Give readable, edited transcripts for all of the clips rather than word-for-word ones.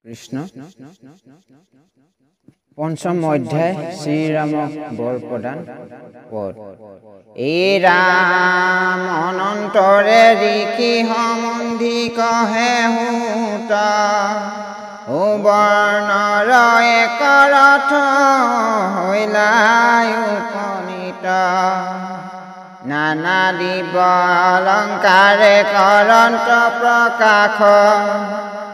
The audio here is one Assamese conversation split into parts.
কৃষ্ণ পঞ্চম অধ্যায় শ্ৰীৰামক বৰ প্ৰদান পদ এই ৰাম অনন্তৰে ঋষি সম্বন্ধি কহে হুত বৰ্ণৰ একৰথ হৈলাই উপনীত নানা দিব অলংকাৰে কৰন্ত প্ৰকাশ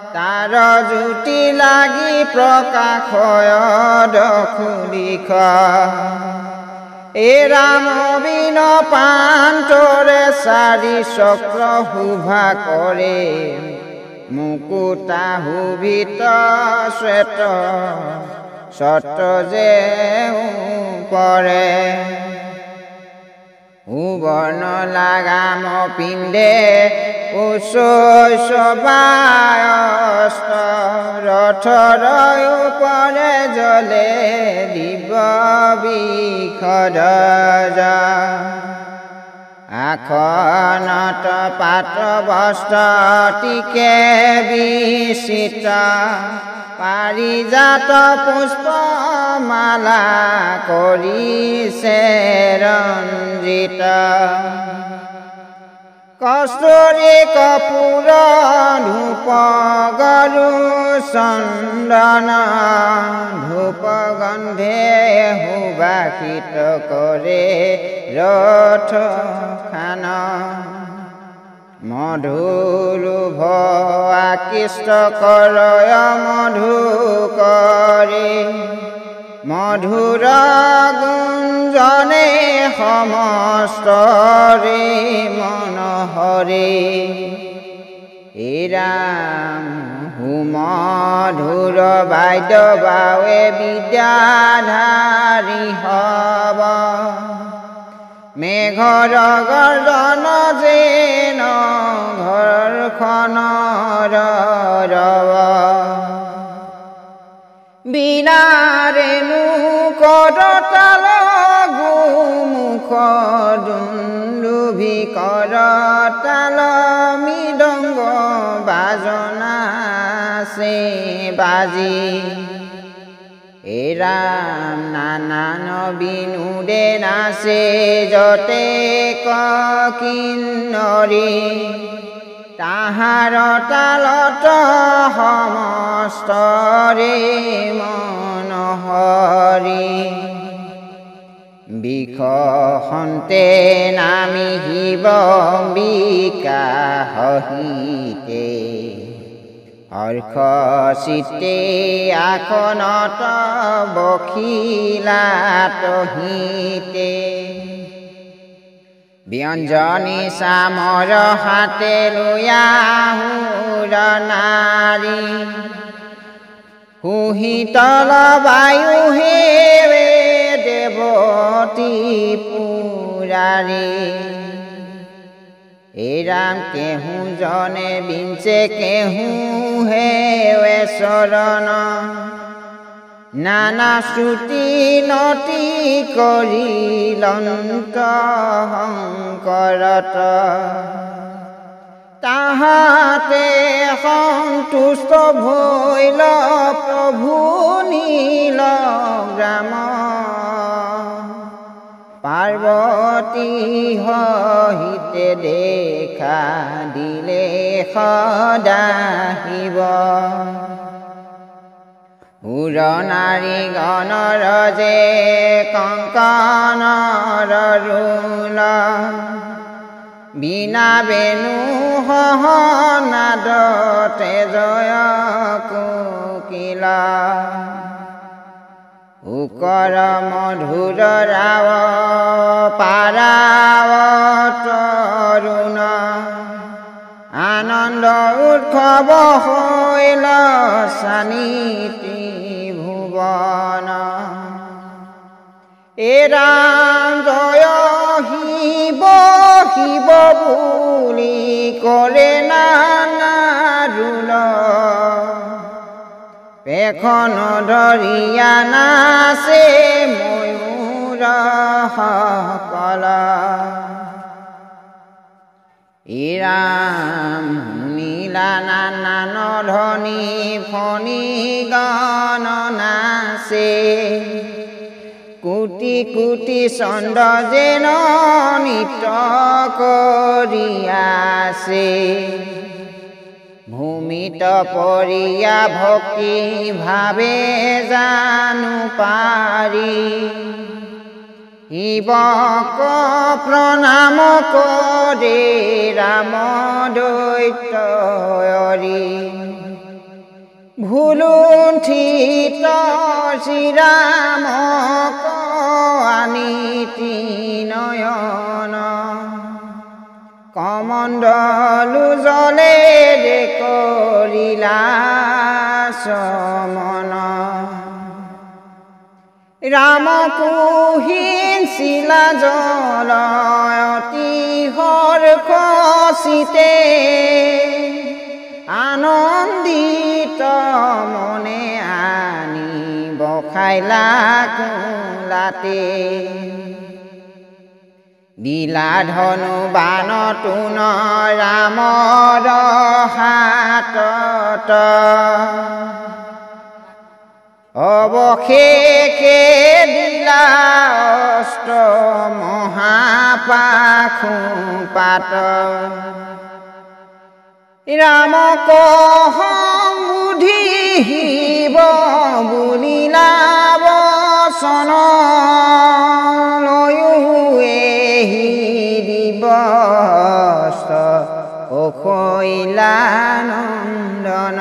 তাৰ জ্যোতি লাগি প্ৰকাশয় দখুলিখ এ ৰাম বিন পান্তৰে চাৰি চক্ৰ শোভা কৰে মুকুতা শোভিত শ্বেত সত যে পৰে সুবৰ্ণ লাগাম পিন্ধে উচ্চবায়স্ত ৰথৰ ওপৰে জলে দিব বিখদ আখনত পাত বস্ত্ৰ টিকে বিচিত পাৰিজাত পুষ্পমালা কৰিছে ৰঞ্জিত কস্তুৰী কপূৰ ধূপ গৰু চন্দন ধূপ গন্ধে সুবাসিত কৰে ৰথ খান মধুলোভ আকৃষ্ট কৰয় মধু কৰে মধুৰ গুঞ্জনে সমস্তৰে মনোহৰে হে ৰাম সুমধুৰ বাদ্য বাৱে বিদ্যাধাৰী হব মেঘৰ গৰ্জন যেন ঘৰখনৰ ৰৱ বিনাৰেণু কৰতাল গোমুখ দুন্দুভি কৰতাল মৃদংগ বাজনা আছে বাজি হে ৰাম নানান বিনোদে নাচে যতে কিন্নৰী তাহাৰ তালত সমস্তৰে মনোহৰী বিকশন্তে নামি শিৱ বিকাশিতে হৰ্ষ চিত্তে আসনত বখিলাত হিতে ব্যঞ্জনী চামৰ হাতে লয়াহুৰ নাৰী সুশীতল বায়ু হেৱে দেৱতী পুৰাৰী হে ৰাম কেহু জনে বিঞ্চে কেহু হেৱে চৰণ নানা শ্ৰুতি নতি কৰিলন্ত শংকৰত তাহাতে সন্তুষ্ট ভৈল প্ৰভু নীল গ্ৰাম পাৰ্বতী সহিতে দেখা দিলে সদা শিৱ সুৰ নাৰী গণৰ যে কংকণৰ ৰোল বিনা বেণু সহনাদতে জয় কোকিল উকৰ মধুৰ ৰাৱ পাৰাৱ তৰুণ আনন্দ উৎসৱ হৈল সানিতি ভুৱন এ ৰাম জয় শিৱ শিৱ বুলি কৰে নানা ৰোল পেখন ধৰিয়া নাচে ময়ূৰ সকল ই ৰাম নীল দিলা নানান ধ্বনি ফণি গণনাছে কোটি কোটি চন্দ্ৰ যেন নৃত্য কৰি আছে ভূমিত পৰিয়া ভক্তি ভাৱে জানো পাৰি শিৱক প্ৰণাম কৰে ৰাম দৈত্যৰি ভুলুণ্ঠিত শ্ৰীৰামক আনিতি নয়ন কমণ্ডলু জলে কৰিলা চমন ৰাম কুহিছিলা জল অতি হৰ্ষিতে আনন্দিত মনে আনি বখাইলা কোলাতে দিলা ধনু বাণ তোণ ৰামৰ হাতত অৱশেষে দিলা অস্ত্ৰ মহাপাশোপাত ৰামক সম্বুধি শিৱ বুলিলা বচন লয়ো এহি দিবস্ত অখৈলা নন্দন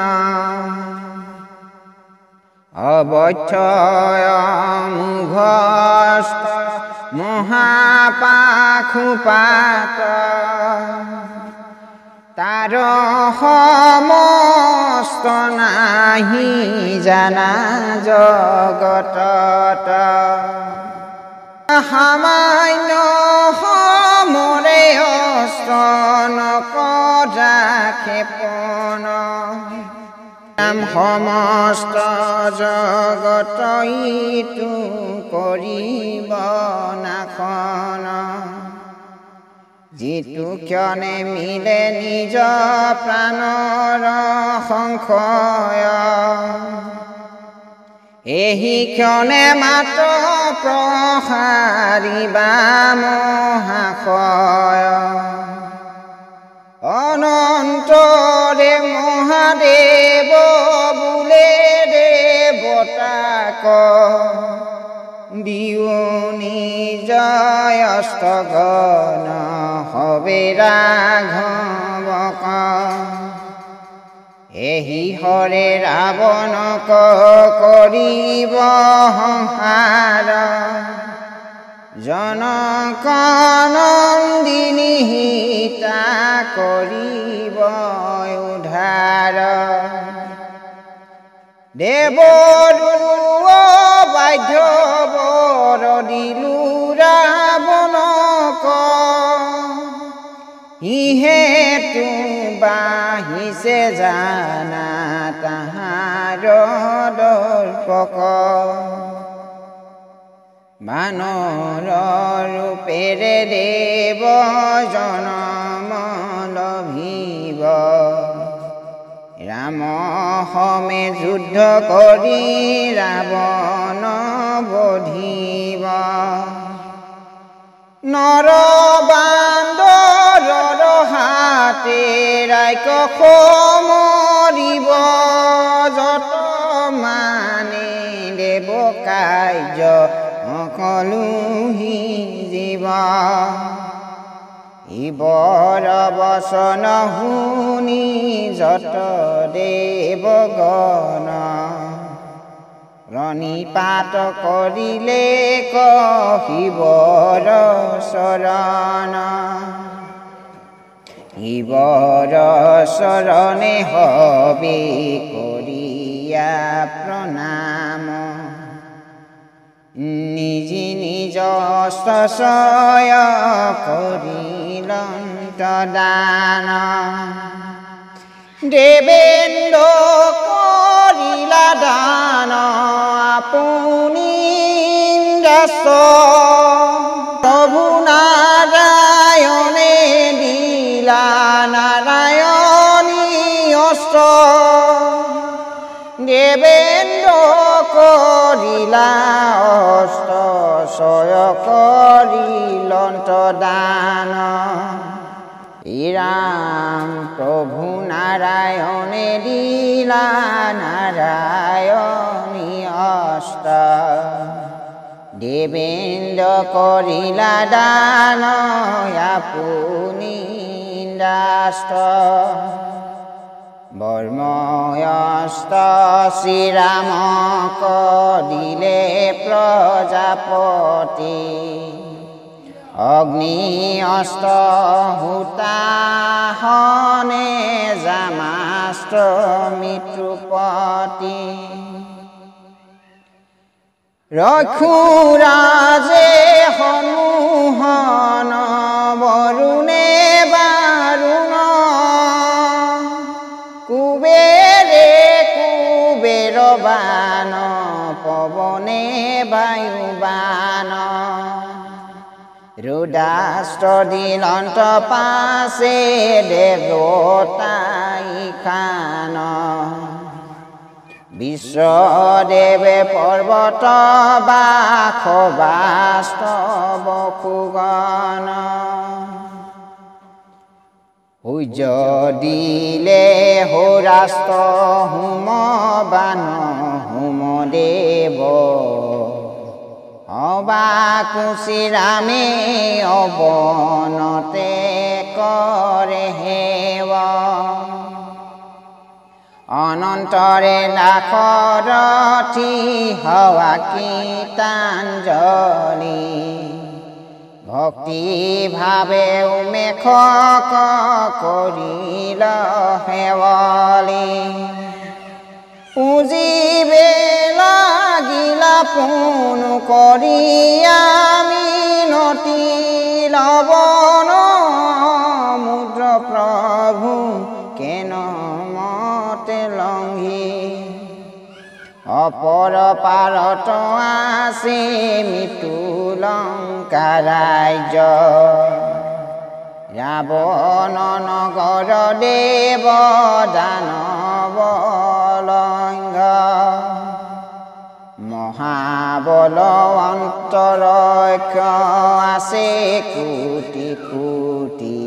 অবক্ষয় মুঘস্ত মহাপাশোপাত তাৰ সমস্ত নাহি জানা জগতত সামান্য সমৰে অস্ত্ৰ নকৰা ক্ষেপণ সমস্ত জগত ইটো কৰিব নাশন যিটো ক্ষণে মিলে নিজ প্ৰাণৰ সংশয় এহি ক্ষণে মাত্ৰ প্ৰসাৰিবা মহাশয় অনন্তৰে মহাদেৱ বোলে দেৱতাক দিও নিজয় অস্তগণ হবে ৰাঘৱক এহি হৰে ৰাৱণক কৰিব সংহাৰ জনক নন্দিনী সীতা কৰিব উদ্ধাৰ দেৱদূত বাধ্য বৰ দিলো ৰাৱণক ইহেতু বাহিছে জানা তাহাৰ দৰ্পক বানৰ ৰূপেৰে দেৱ জনম লভিব ৰাম সমে যুদ্ধ কৰি ৰাৱণ বধিব নৰ বান্দৰৰ হাতে ৰাক্ষস মৰিব যত মানে দেৱ কাৰ্য সকলো সিজিব ইবৰ বচন শুনি যত দেৱগণ প্ৰণিপাত কৰিলে শিৱৰ চৰণ শিৱৰ চৰণে হবি কৰিয়া প্ৰণাম নিজি নিজ অস্ত্ৰচয় কৰিলন্ত দান দেৱেন্দ্ৰ কৰিলা দান আপুনি প্ৰভু নাৰায়ণে দিলা নাৰায়ণী দেবেন্দ্র করিলা অষ্ট সয় করিলন্ত দান ইরাম প্রভু নারায়ণে দিলা নারায়ণী অষ্ট দেবেন্দ্র করিলা দান আপুনি ইন্দ্রাস্ত্র বর্ময়স্ত শ্রীরামক দিলে প্রজাপতি অগ্নি অস্ত্র হুতাহনে জামাস্ত্র মৃত্যুপতি রঘুরাজে হনুহন বরুণে বাৰুণ কুবেৰে কুবেৰ বান পবনে বায়ুবান ৰুদ্ৰাস্ত্ৰ দিলন্ত পাশে দেবতাই খান বিশ্বদেৱে পৰ্বত বাস্তৱ খুগন সূৰ্য দিলে হোৰাস্ত্ৰ হোম বান হোম দেৱ অবাকুচি ৰামে অৱনতে কৰে হেৱ অনন্তৰে লাখৰথী হৱা কীৰ্তঞ্জলি ভক্তি ভাৱে উমেশক কৰিল সেৱলি পুজিবে লাগিলা পোন কৰি মিনতি লৱন মুদ্ৰ প্ৰভু কেন মতে লংঘি অপৰ পাৰত আছে মৃত্যু লংকা ৰাজ্য ৰাৱণ নগৰ দেৱ দানৱ লংঘ মহাবল অন্তৰক্ষ আছে কোটি কোটি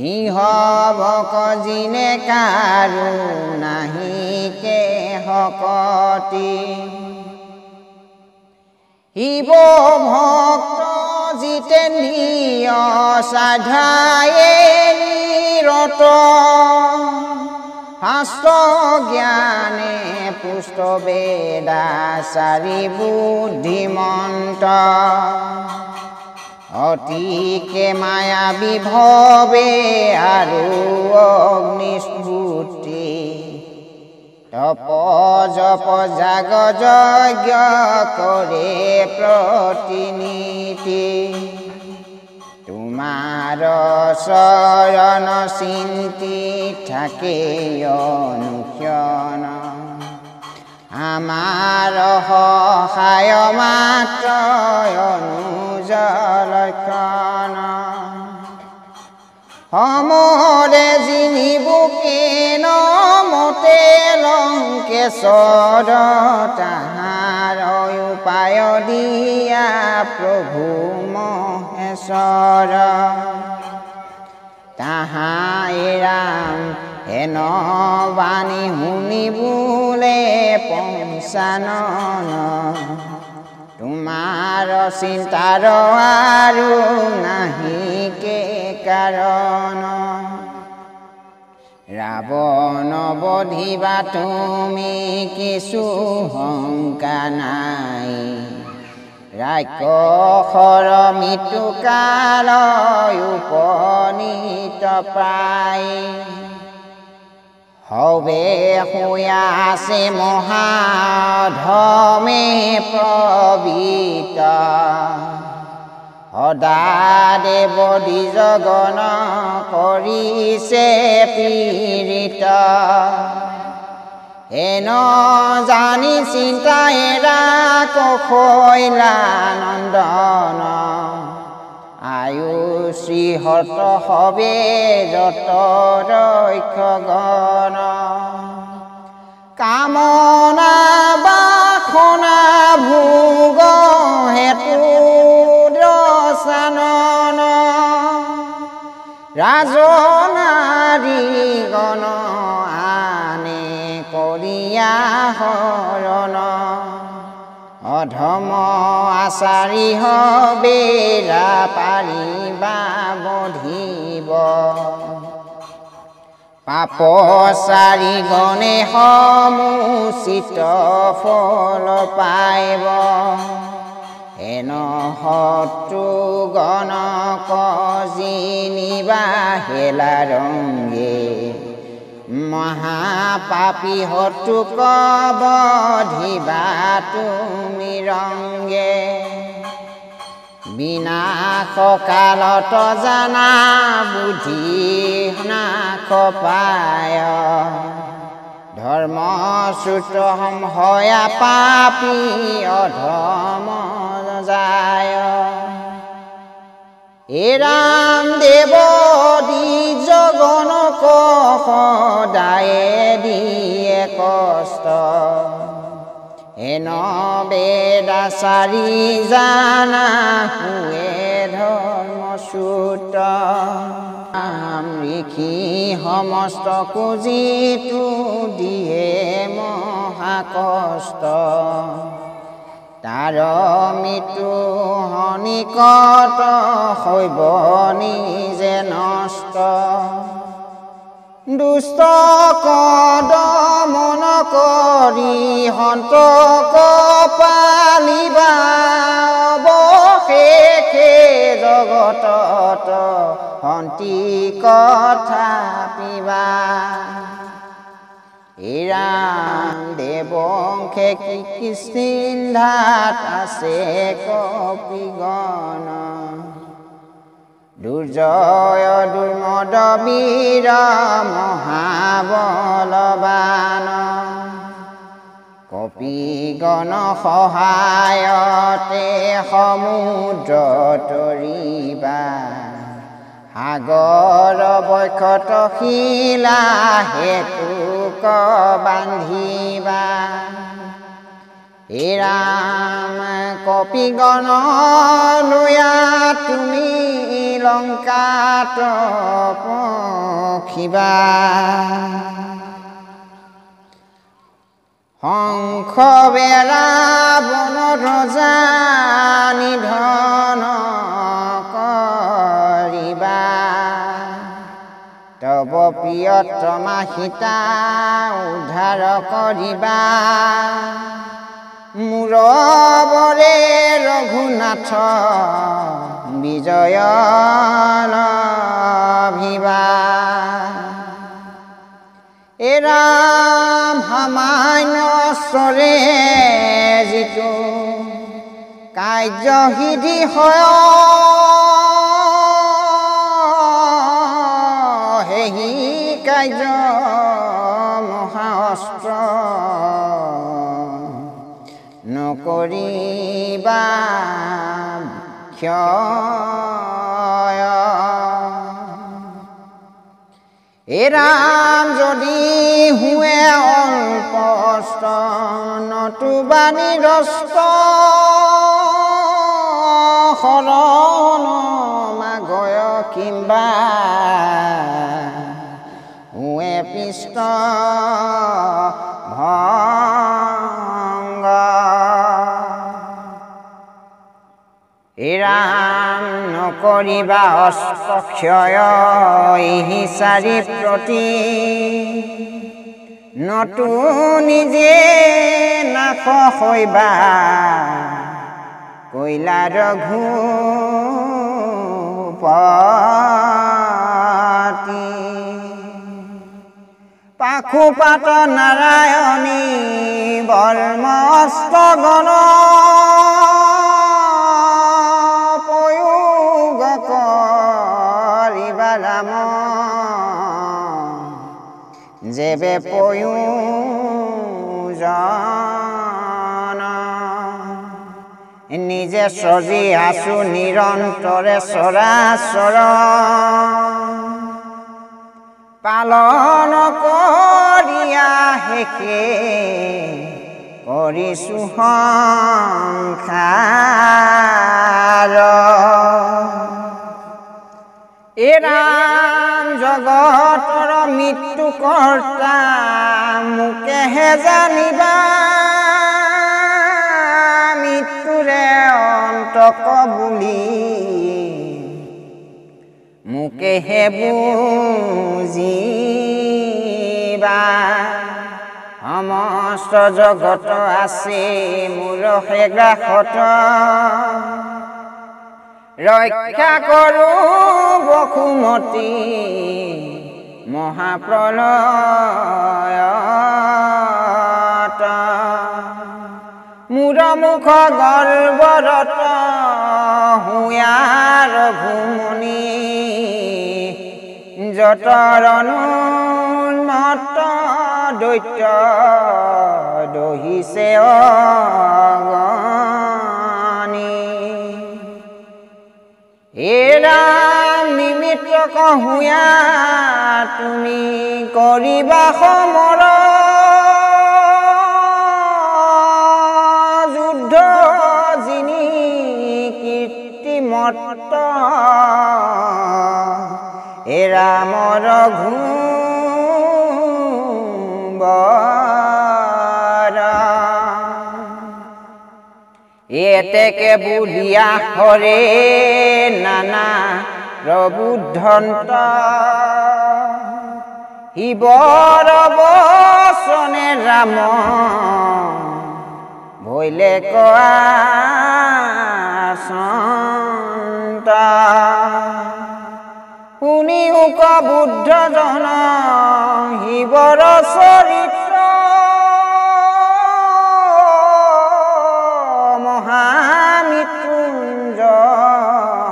ইহবক জিনে কাৰু নাহিকে হকতি শিৱ ভক্ত জিতেন্দ্ৰিয় সাধায়ে নিৰত শাস্ত্ৰ জ্ঞানে পুষ্ট বেদাচাৰী বুদ্ধিমন্ত অতিকে মায়া বিভৱে আৰু অগ্নিস্ফুটি তপ জপ যাগ যজ্ঞ কৰে প্ৰতিনীতি তোমাৰ চৰণ চিন্তি থাকে অনুক্ষণ আমাৰ সহায় মাত্ৰ অনুজ লক্ষণ সমৰে জিনিবুকে নমতে লংকেশ্বৰ তাহাৰ উপায় দিয়া প্ৰভু মহেশ্বৰ তাহাই ৰাম হেন বাণী শুনিবোলে পঞ্চানন তোমাৰ চিন্তাৰ আৰু নাহিকে কাৰণ ৰাৱণ বধিবা তুমি কিছু শংকা নাই ৰাক্ষসৰ মৃত্যু কাল উপনীত প্ৰায় হবে শুয়া আছে মহাধমে প্ৰবীত সদাদেৱ দ্বিজগণ কৰিছে পীড়িত হেন জানি চিন্তা এৰা কখৈলা নন্দন আয়ুষী হত হবে যত ৰক্ষগণ কামনা বাসনা ভোগ হেতু দশানন ৰাজনাৰী গণ আনে কৰিয়া হৰণ অধম আচাৰী বেৰা পাৰিবা বধিব পাপচাৰী গণে সমুচিত ফল পাইব হেন শত্ৰু গণক জিনিবা হেলা ৰংগে মহাপাপী শত্ৰুক বধিবা তুমি ৰংগে বিনাশ কালত জানা বুদ্ধি নাশ পায় ধৰ্ম সূত্ৰ হয়া পাপী অধম যায় ৰাম দেৱ দ্বিজ গণক সদায়ে দিয়ে কষ্ট হেন বেদাচাৰী জানা হুৱে ধৰ্মসূত্ৰ ঋষি সমস্ত কুজিতো দিয়ে মহাকষ্ট তাৰ মৃত্যু হনিকট হৈব নিজে নষ্ট দুষ্ট কদমন কৰি সন্তক পালিবা অৱশেষে জগতত শান্তি কথা পিবা ৰাম দেৱংশে কি চিন্ধাত আছে কপিগণ দুৰ্জয় দুৰ্মদ বীৰ মহাবলৱান কপিগণ সহায়তে সমুদ্ৰ তৰিবা সাগৰ বক্ষত শিলা হেতুক বান্ধিবা ৰাম কপিগণ লয়া তুমি লংকাত পখিবা শংখ বেৰা বন ৰজা নিধন কৰিবা তব প্ৰিয়তমা সীতা উদ্ধাৰ কৰিবা মূৰবৰে ৰঘুনাথ বিজয় লভিবা ৰাম সামান্য চৰে যিটো কাৰ্য সিদ্ধি হয় সেই কাৰ্য মহাস্ত্ৰ নকৰিবা ক্ষয় ৰাম যদি হুৱে অল্পষ্ট নতুবা নিৰস্ত শৰণ মাগয় কিম্বা হুৱে পৃষ্ঠ ভংগ ৰাম নকৰিবা অষ্টক্ষয় হিচাৰি প্ৰতি নতু নিজে নাশ হৈবা কৈলা ৰঘুপতি পাশুপাত নাৰায়ণী বৰ্মস্ত গণ ৰাম যেবে প্ৰয়োজন নিজে সজি আছো নিৰন্তৰে চৰাচৰ পালন কৰিয়া শেষে কৰিছোঁ সংসাৰ এ ৰাম জগতৰ মৃত্যু কৰ্তা মোকেহে জানিবা মৃত্যুৰে অন্তক বুলি মোকেহে বুজিবা সমস্ত জগত আছে মোৰ হেগ্ৰাসত ৰক্ষা কৰো বসুমতী মহাপ্ৰলয়ত মোৰ মুখ গৰ্বৰত হুয়াৰ ভূমনি যতৰণুন্মত্ত দৈত্য দহিছে অগণি হে ৰাম নিমিত্ত কহুয়া তুমি কৰিবা সমৰ যুদ্ধ যিনি কীৰ্তিমত্ত হে ৰামৰ এতেকে বুলিয়া হৰে নানা প্ৰবুদ্ধন্ত শিৱৰ বচনে ৰাম ভৈলে কোৱা সন্তা শুনি উক বুদ্ধজন শিৱৰ চৰিত্ৰ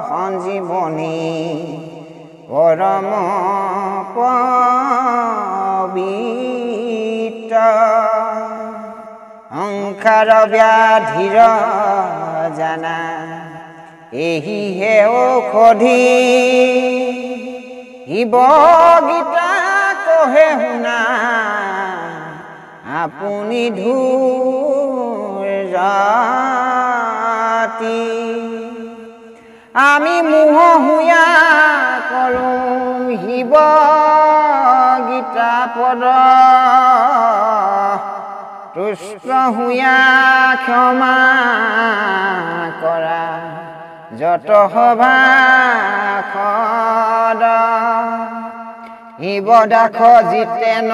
সঞ্জীৱনী পৰম পবিত্ৰ সংসাৰ ব্যাধিৰ জানা এহিহে ঔষধি শিৱ গীতা কহে শুনা আপুনি ধূৰ্যতি আমি মোহ হুয়া কৰোঁ শিৱ গীতা পদ তুষ্ট হুয়া ক্ষমা কৰা যত সভা খদ শিৱ দাস জিতেন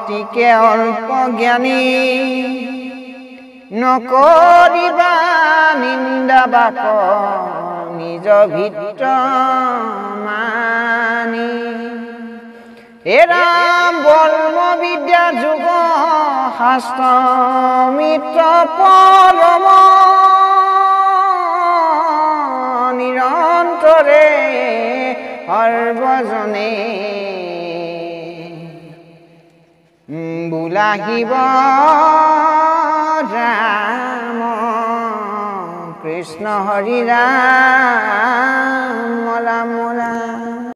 টিকে অল্প জ্ঞানী নকৰিবা নিন্দা বাক নিজ ভিত্ৰ মানি হে ৰাম ব্ৰহ্ম বিদ্যা যোগ শাস্ত্ৰ মিত্ৰ পৰম নিৰন্তৰে সৰ্বজনে বোলা শিৱ ৰাম কৃষ্ণ হৰি ৰাম ৰাম